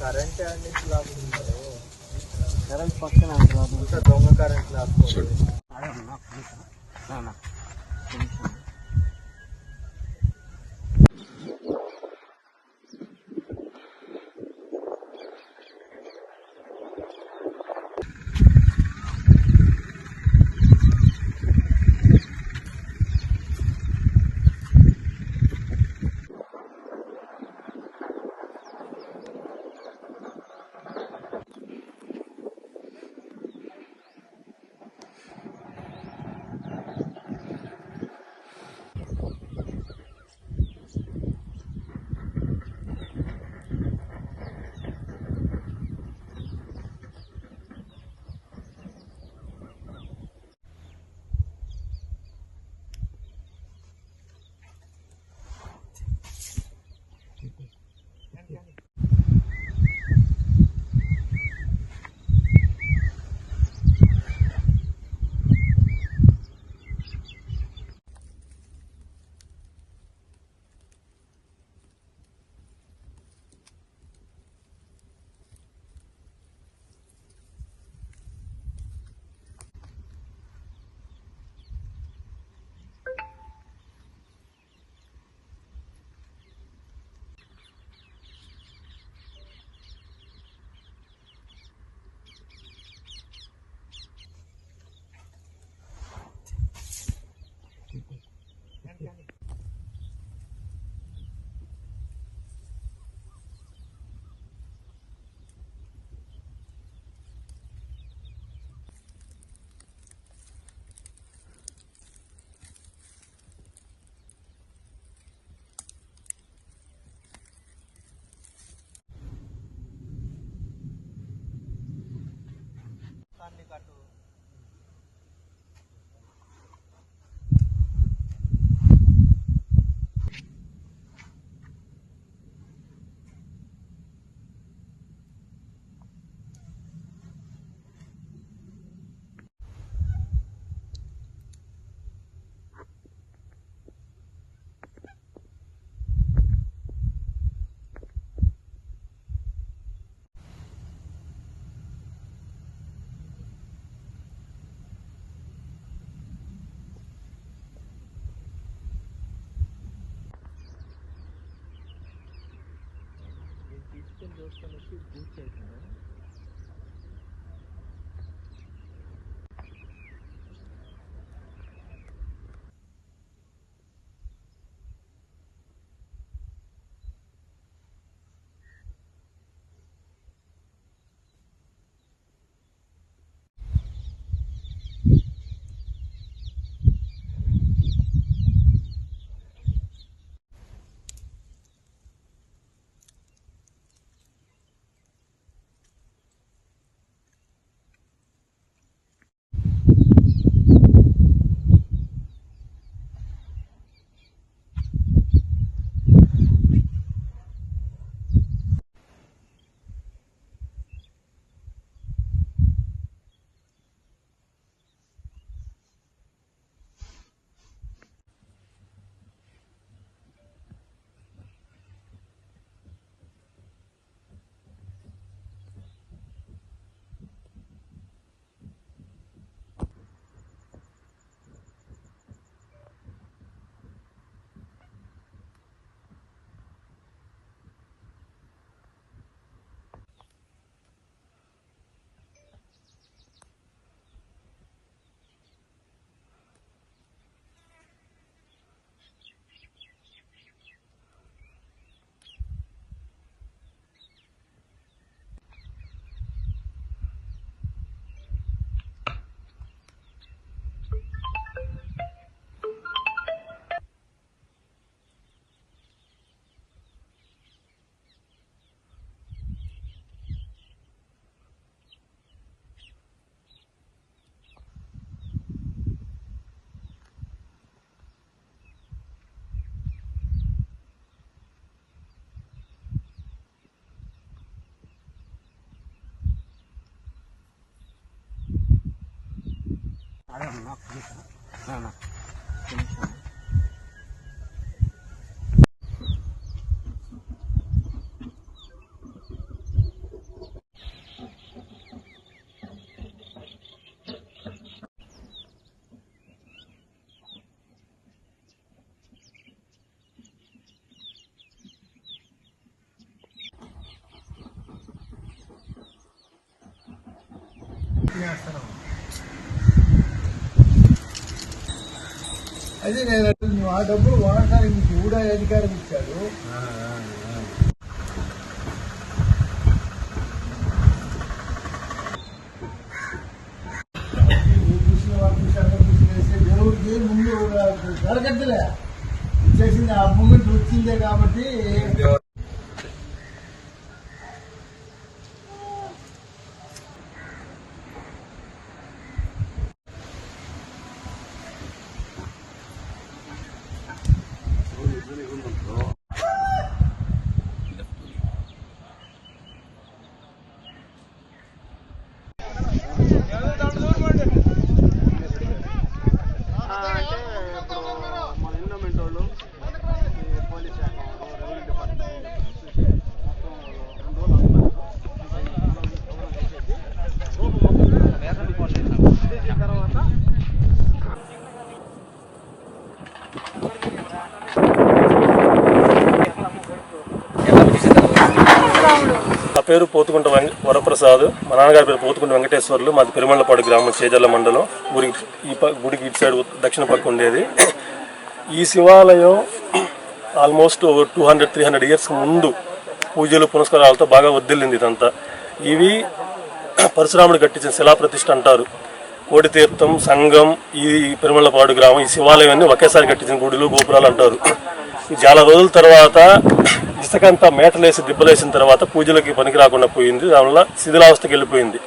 Current నుంచి లాగుతున్నారు. Current పక్కన ఇంకా దొంగ కరెంట్ లాక్కోండి. తీసుకొని దోసుకొని వచ్చి బూట్ చేసాను. అదే నేను నువ్వు ఆ డబ్బులు వాడటానికి నీకు కూడా అధికారం ఇచ్చాడు. చూసిన వాళ్ళు దేవుడికి ముందు జరగద్దులే చేసింది ఆ మూమెంట్ వచ్చిందే కాబట్టి నా పేరు పోతుకుంట వరప్రసాద్, మా నాన్నగారి పేరు పోతుకుంట వెంకటేశ్వర్లు. మాది పెరుమళ్ళపాడు గ్రామం, చేజర్ల మండలం. గుడికి ఇటు సైడ్ దక్షిణ పక్క ఉండేది. ఈ శివాలయం ఆల్మోస్ట్ 200-300 ఇయర్స్ ముందు పూజలు పునస్కారాలతో బాగా వర్ధిల్లింది ఇదంతా. ఇవి పరశురాముడు కట్టించిన శిలాప్రతిష్ఠ అంటారు. కోడితీర్థం, సంఘం, ఈ పెరుమళ్ళపాడు గ్రామం, ఈ శివాలయం అన్ని ఒకేసారి కట్టించిన గుడులు, గోపురాలు అంటారు. చాలా రోజుల తర్వాత ఇసుకంతా మేటలేసి దిబ్బలేసిన తర్వాత పూజలకి పనికి రాకుండా పోయింది. దానివల్ల శిథిలావస్థకి వెళ్ళిపోయింది.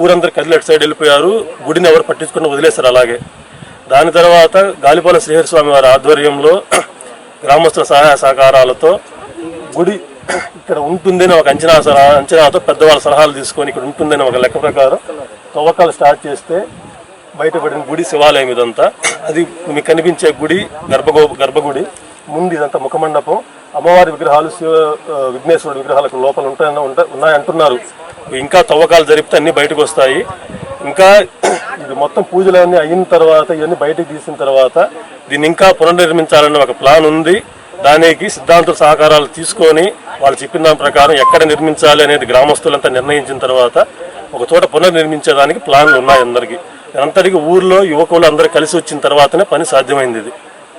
ఊరందరూ కదిలి అటు సైడ్ వెళ్ళిపోయారు. గుడిని ఎవరు పట్టించుకుని వదిలేశారు అలాగే. దాని తర్వాత గాలిపాలెం శ్రీహరి స్వామి వారి ఆధ్వర్యంలో గ్రామస్తుల సహాయ సహకారాలతో గుడి ఇక్కడ ఉంటుందని ఒక అంచనాతో పెద్దవాళ్ళ సలహాలు తీసుకొని ఇక్కడ ఉంటుందని ఒక లెక్క ప్రకారం తవ్వకాలు స్టార్ట్ చేస్తే బయటపడిన గుడి శివాలయం ఇదంతా. అది మీకు కనిపించే గుడి గర్భగుడి. ముందు ఇదంతా ముఖమండపం. అమ్మవారి విగ్రహాలు, విఘ్నేశ్వరుడు విగ్రహాలకు లోపల ఉన్నాయంటున్నారు. ఇంకా తవ్వకాలు జరిపితే అన్ని బయటకు వస్తాయి. ఇంకా ఇది మొత్తం పూజలన్నీ అయిన తర్వాత ఇవన్నీ బయటకు తీసిన తర్వాత దీన్ని ఇంకా పునర్నిర్మించాలన్న ఒక ప్లాన్ ఉంది. దానికి సిద్ధాంతుల సహకారాలు తీసుకొని వాళ్ళు చెప్పిన దాని ప్రకారం ఎక్కడ నిర్మించాలి అనేది గ్రామస్తులంతా నిర్ణయించిన తర్వాత ఒక చోట పునర్నిర్మించేదానికి ప్లాన్లు ఉన్నాయి అందరికీ. అంతటికి ఊర్లో యువకులు అందరూ కలిసి వచ్చిన తర్వాతనే పని సాధ్యమైంది. ఇది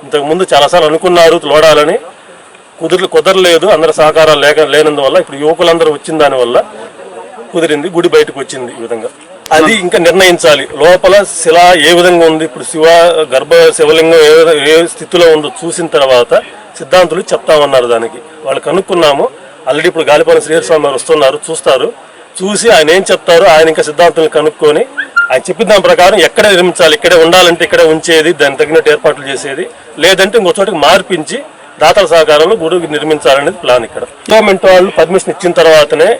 ఇంతకుముందు చాలాసార్లు అనుకున్నారు లోడాలని, కుదరలేదు. అందరి సహకారాలు లేనందువల్ల ఇప్పుడు యువకులందరూ వచ్చిన దానివల్ల కుదిరింది. గుడి బయటకు వచ్చింది. ఈ విధంగా అది ఇంకా నిర్ణయించాలి. లోపల శిల ఏ విధంగా ఉంది, ఇప్పుడు శివలింగం ఏ స్థితిలో ఉందో చూసిన తర్వాత సిద్ధాంతులు చెప్తామన్నారు. దానికి వాళ్ళు కనుక్కున్నాము. ఆల్రెడీ ఇప్పుడు గాలిపాలెం శ్రీహరి స్వామి వారు వస్తున్నారు, చూసి ఆయన ఏం చెప్తారో ఆయన ఇంకా సిద్ధాంతులను కనుక్కొని ఆయన చెప్పిన దాని ప్రకారం ఎక్కడ నిర్మించాలి, ఇక్కడే ఉండాలంటే ఇక్కడే ఉంచేది, దానికి తగినట్టు ఏర్పాట్లు చేసేది, లేదంటే ఇంకో చోటికి మార్పించి దాతల సహకారంలో గుడి నిర్మించాలనేది ప్లాన్. ఇక్కడ ఎండోమెంట్ వాళ్ళు పర్మిషన్ ఇచ్చిన తర్వాతనే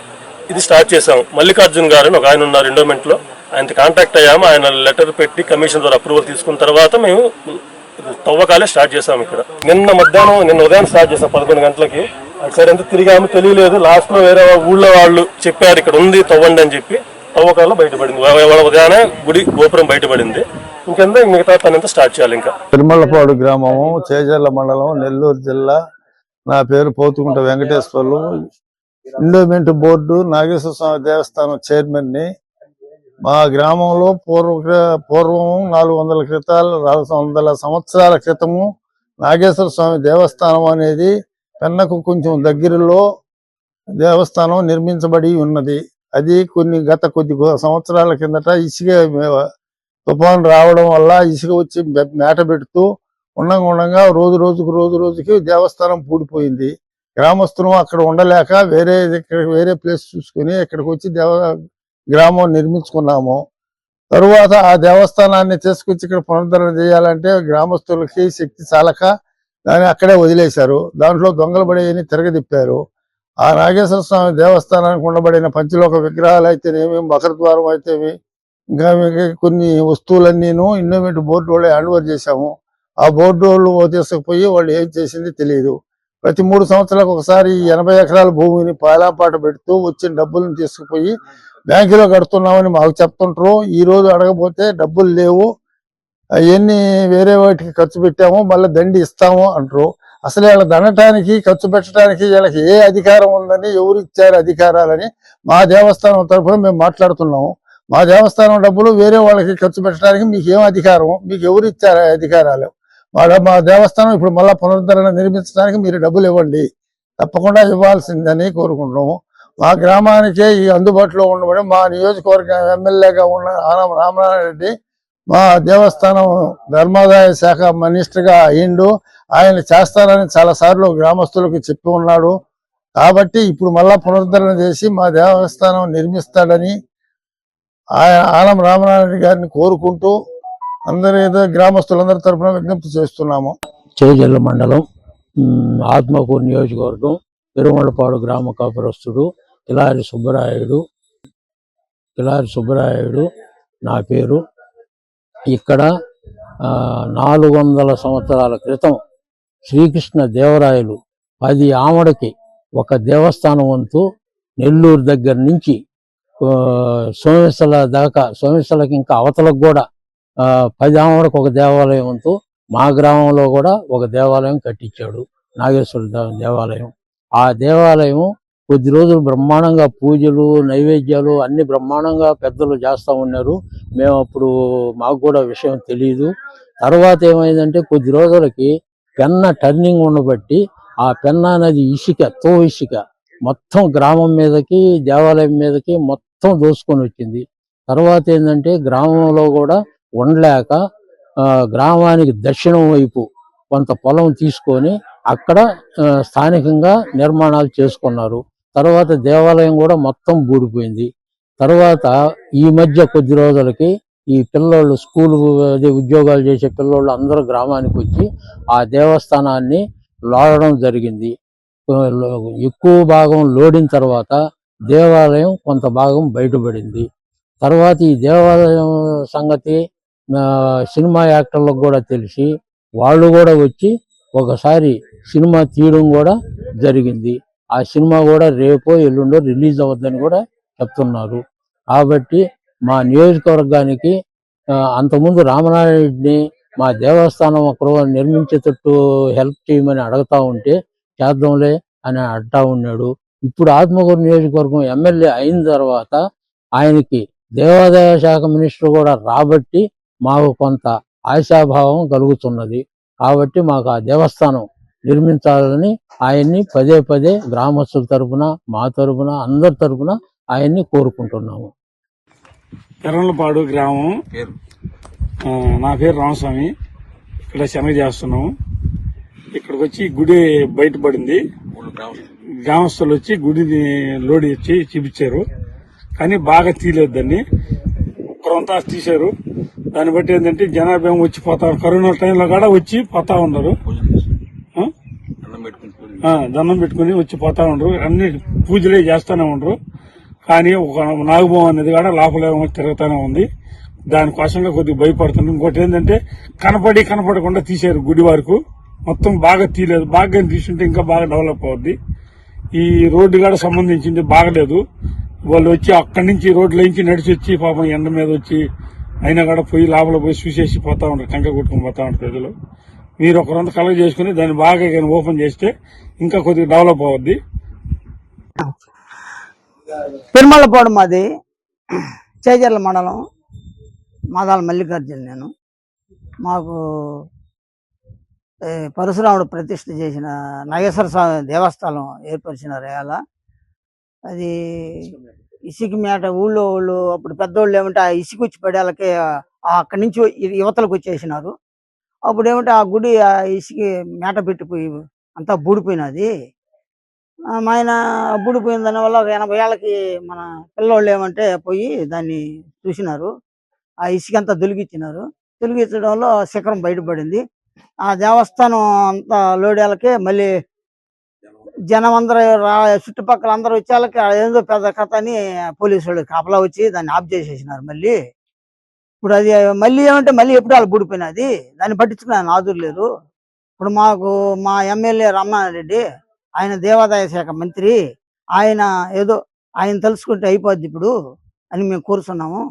ఇది స్టార్ట్ చేసాం. మల్లికార్జున్ గారు అని ఒక ఆయన ఉన్నారు ఎండోమెంట్ లో, ఆయనతో కాంటాక్ట్ అయ్యాము. ఆయన లెటర్ పెట్టి కమిషన్ ద్వారా అప్రూవల్ తీసుకున్న తర్వాత మేము తవ్వకాలే స్టార్ట్ చేసాము. ఇక్కడ నిన్న ఉదయం స్టార్ట్ చేసాం 11 గంటలకి. అటు సైడ్ అంతా తిరిగాము, తెలియలేదు. లాస్ట్ లో వేరే ఊళ్ళో వాళ్ళు చెప్పారు ఇక్కడ ఉంది తవ్వండి అని చెప్పి తవ్వకాల్లో బయటపడింది. ఉదయాన్నే గుడి గోపురం బయటపడింది. ఇంకెంత మిగతా పని అంతా స్టార్ట్ చేయాలి. ఇంకా తిరుమలపాడు గ్రామము, చేజర్ల మండలం, నెల్లూరు జిల్లా. నా పేరు పోతుకుంట వెంకటేశ్వర్లు. ఎండోమెంట్ బోర్డు నాగేశ్వర స్వామి దేవస్థానం చైర్మన్ ని. మా గ్రామంలో పూర్వం 400 సంవత్సరాల క్రితము నాగేశ్వర స్వామి దేవస్థానం అనేది పెన్నకు కొంచెం దగ్గరలో దేవస్థానం నిర్మించబడి ఉన్నది. అది గత కొద్ది సంవత్సరాల కిందట ఇసుక తుఫాను రావడం వల్ల ఇసుక వచ్చి మేట పెడుతూ ఉండంగా రోజు రోజుకి దేవస్థానం పూడిపోయింది. గ్రామస్తులు అక్కడ ఉండలేక వేరే ప్లేస్ చూసుకుని ఇక్కడికి వచ్చి గ్రామం నిర్మించుకున్నాము. తరువాత ఆ దేవస్థానాన్ని తీసుకొచ్చి ఇక్కడ పునరుద్ధరణ చేయాలంటే గ్రామస్తులకి శక్తి చాలక దాన్ని అక్కడే వదిలేశారు. దాంట్లో దొంగలు పడేయని తిరగదిప్పారు. ఆ నాగేశ్వర స్వామి దేవస్థానానికి ఉండబడిన పంచలోక విగ్రహాలు అయితేనేమి, మకరద్వారం అయితేమి, ఇంకా కొన్ని వస్తువులన్నీను ఎండోమెంట్ బోర్డు వాళ్ళు హ్యాండ్ ఓవర్ చేశాము. ఆ బోర్డు వాళ్ళు తీసుకుపోయి వాళ్ళు ఏం చేసింది తెలియదు. ప్రతి 3 సంవత్సరాలకు ఒకసారి 80 ఎకరాల భూమిని పాలాపాట పెడుతూ వచ్చిన డబ్బులను తీసుకుపోయి బ్యాంకులో కడుతున్నామని మాకు చెప్తుంటారు. ఈ రోజు అడగపోతే డబ్బులు లేవు, అవన్నీ వేరే వాటికి ఖర్చు పెట్టాము, మళ్ళీ దండి ఇస్తాము అంటారు. అసలు వీళ్ళ దండటానికి ఖర్చు పెట్టడానికి వీళ్ళకి ఏ అధికారం ఉందని, ఎవరు ఇచ్చారు అధికారాలని మా దేవస్థానం తరఫున మేము మాట్లాడుతున్నాము. మా దేవస్థానం డబ్బులు వేరే వాళ్ళకి ఖర్చు పెట్టడానికి మీకు ఏం అధికారం, మీకు ఎవరు ఇచ్చారు అధికారాలు? మా దేవస్థానం ఇప్పుడు మళ్ళా పునరుద్ధరణ నిర్మించడానికి మీరు డబ్బులు ఇవ్వండి, తప్పకుండా ఇవ్వాల్సిందని కోరుకుంటున్నాము. మా గ్రామానికే ఈ అందుబాటులో ఉండబడి మా నియోజకవర్గం ఎమ్మెల్యేగా ఉన్న ఆనం రామనారాయణ మా దేవస్థానం ధర్మాదాయ శాఖ మినిస్టర్గా అయ్యిండు. ఆయన చేస్తారని చాలా సార్లు గ్రామస్తులకు చెప్పి ఉన్నాడు. కాబట్టి ఇప్పుడు మళ్ళా పునరుద్ధరణ చేసి మా దేవస్థానం నిర్మిస్తాడని ఆనం రామనారాయణ గారిని కోరుకుంటూ గ్రామస్తులందరి తరఫున విజ్ఞప్తి చేస్తున్నాము. చేజర్ల మండలం ఆత్మకూరు నియోజకవర్గం పెరుమలపాడు గ్రామ కాపురస్తుడు కిలారి సుబ్బరాయుడు నా పేరు. ఇక్కడ 400 సంవత్సరాల క్రితం శ్రీకృష్ణ దేవరాయలు 10 ఆమడకి ఒక దేవస్థానం వంతు నెల్లూరు దగ్గర నుంచి సోమేశ్వర దాకా, సోమేశ్వరకి ఇంకా అవతలకు కూడా 10 ఆమడకు ఒక దేవాలయం వంతు మా గ్రామంలో కూడా ఒక దేవాలయం కట్టించాడు, నాగేశ్వర దేవాలయం. ఆ దేవాలయం కొద్ది రోజులు బ్రహ్మాండంగా పూజలు నైవేద్యాలు అన్ని బ్రహ్మాండంగా పెద్దలు చేస్తూ ఉన్నారు. మేము అప్పుడు మాకు కూడా విషయం తెలియదు. తర్వాత ఏమైందంటే కొద్ది రోజులకి పెన్న టర్నింగ్ ఉండబట్టి ఆ పెన్నా నది ఇసుక మొత్తం గ్రామం మీదకి దేవాలయం మీదకి మొత్తం దోసుకొని వచ్చింది. తర్వాత ఏంటంటే గ్రామంలో కూడా ఉండలేక గ్రామానికి దక్షిణం వైపు కొంత పొలం తీసుకొని అక్కడ స్థానికంగా నిర్మాణాలు చేసుకున్నారు. తర్వాత దేవాలయం కూడా మొత్తం బూడిపోయింది. తర్వాత ఈ మధ్య కొద్ది రోజులకి ఈ పిల్లోళ్ళు స్కూల్ ఉద్యోగాలు చేసే పిల్లోళ్ళు అందరూ గ్రామానికి వచ్చి ఆ దేవస్థానాన్ని లోడడం జరిగింది. ఎక్కువ భాగం లోడిన తర్వాత దేవాలయం కొంత భాగం బయటపడింది. తర్వాత ఈ దేవాలయం సంగతి సినిమా యాక్టర్లకు కూడా తెలిసి వాళ్ళు కూడా వచ్చి ఒకసారి సినిమా తీయడం కూడా జరిగింది. ఆ సినిమా కూడా రేపో ఎల్లుండో రిలీజ్ అవ్వద్దని కూడా చెప్తున్నారు. కాబట్టి మా నియోజకవర్గానికి అంతకుముందు రామనారాయణని మా దేవస్థానం ఒకరు నిర్మించేటట్టు హెల్ప్ చేయమని అడుగుతా ఉంటే చేద్దాంలే అని అంటా ఉన్నాడు. ఇప్పుడు ఆత్మకూరు నియోజకవర్గం ఎమ్మెల్యే అయిన తర్వాత ఆయనకి దేవాదాయ శాఖ మినిస్టర్ కూడా రాబట్టి మాకు కొంత ఆశాభావం కలుగుతున్నది. కాబట్టి మాకు ఆ దేవస్థానం నిర్మించాలని ఆయన్ని పదే గ్రామస్తుల తరపున మా తరపున అందరి తరపున ఆయన్ని కోరుకుంటున్నాము. పెరంలపాడు గ్రామం. నా పేరు రామస్వామి. ఇక్కడ శనగ చేస్తున్నాము. ఇక్కడికి వచ్చి గుడి బయటపడింది. గ్రామస్తులు వచ్చి గుడిని లోడి వచ్చి చూపించారు, కానీ బాగా తీయలేదు. దాన్ని ఒకరంతా తీశారు. దాన్ని బట్టి ఏంటంటే జనాభా వచ్చి పోతా, కరోనా టైంలో కూడా వచ్చి పోతా ఉన్నారు. దండం పెట్టుకుని వచ్చి పోతా ఉండరు, అన్ని పూజలే చేస్తానే ఉండరు. కానీ ఒక నాగభవం అనేది కూడా లోపల తిరుగుతానే ఉంది. దానికోసంగా కొద్దిగా భయపడుతుంది. ఇంకోటి ఏంటంటే కనపడకుండా తీశారు గుడి వరకు. మొత్తం బాగా తీయలేదు. బాగా తీసుంటే ఇంకా బాగా డెవలప్ అవుద్ది. ఈ రోడ్డు కూడా సంబంధించింది బాగలేదు. వాళ్ళు వచ్చి అక్కడి నుంచి రోడ్ల నుంచి నడిచి వచ్చి పాపం ఎండ మీద వచ్చి అయినా కూడా పోయి లోపల పోయి చూసేసి పోతా ఉంటారు, టెంకాయ కొట్టుకుని పోతా ఉంటారు ప్రజలు. మీరు ఒకరంతా కలెక్ట్ చేసుకుని దాన్ని బాగా ఓపెన్ చేస్తే ఇంకా కొద్దిగా డెవలప్ అవుద్ది. పెరుమలపాడు మాది, చేజర్ల మండలం, మాదాల మల్లికార్జున. నేను మాకు పరశురాముడు ప్రతిష్ఠ చేసిన నాగేశ్వర స్వామి దేవస్థానం ఏర్పరిచినారు. అలా అది ఇసుక మేట ఊళ్ళో వాళ్ళు అప్పుడు పెద్దోళ్ళు ఏమంటే ఆ ఇసుక వచ్చి పడేళ్ళకి అక్కడి నుంచి యువతలకు వచ్చేసినారు. అప్పుడు ఏమంటే ఆ గుడి ఆ ఇసుక మేట పెట్టిపోయి అంతా బూడిపోయినది. ఆయన బూడిపోయిన దానివల్ల 80 ఏళ్ళకి మన పిల్లోళ్ళు ఏమంటే పోయి దాన్ని చూసినారు. ఆ ఇసుక అంతా తొలగించినారు. తొలగించడం వల్ల శిఖరం బయటపడింది. ఆ దేవస్థానం అంతా లోడేళ్ళకి మళ్ళీ జనం అందరూ చుట్టుపక్కల అందరూ వచ్చేళ్ళకి ఏదో పెద్ద కథ అని పోలీసు వాళ్ళు కాపలా వచ్చి దాన్ని ఆఫ్ చేసేసినారు. మళ్ళీ ఇప్పుడు అది మళ్ళీ ఏమంటే మళ్ళీ ఎప్పుడు వాళ్ళు బూడిపోయినది, దాన్ని పట్టించుకుని ఆయన ఆదుర్లేదు. ఇప్పుడు మాకు మా ఎమ్మెల్యే రమణారెడ్డి, ఆయన దేవాదాయ శాఖ మంత్రి, ఆయన ఏదో ఆయన తెలుసుకుంటే అయిపోద్ది ఇప్పుడు అని మేము కోరుతున్నాము.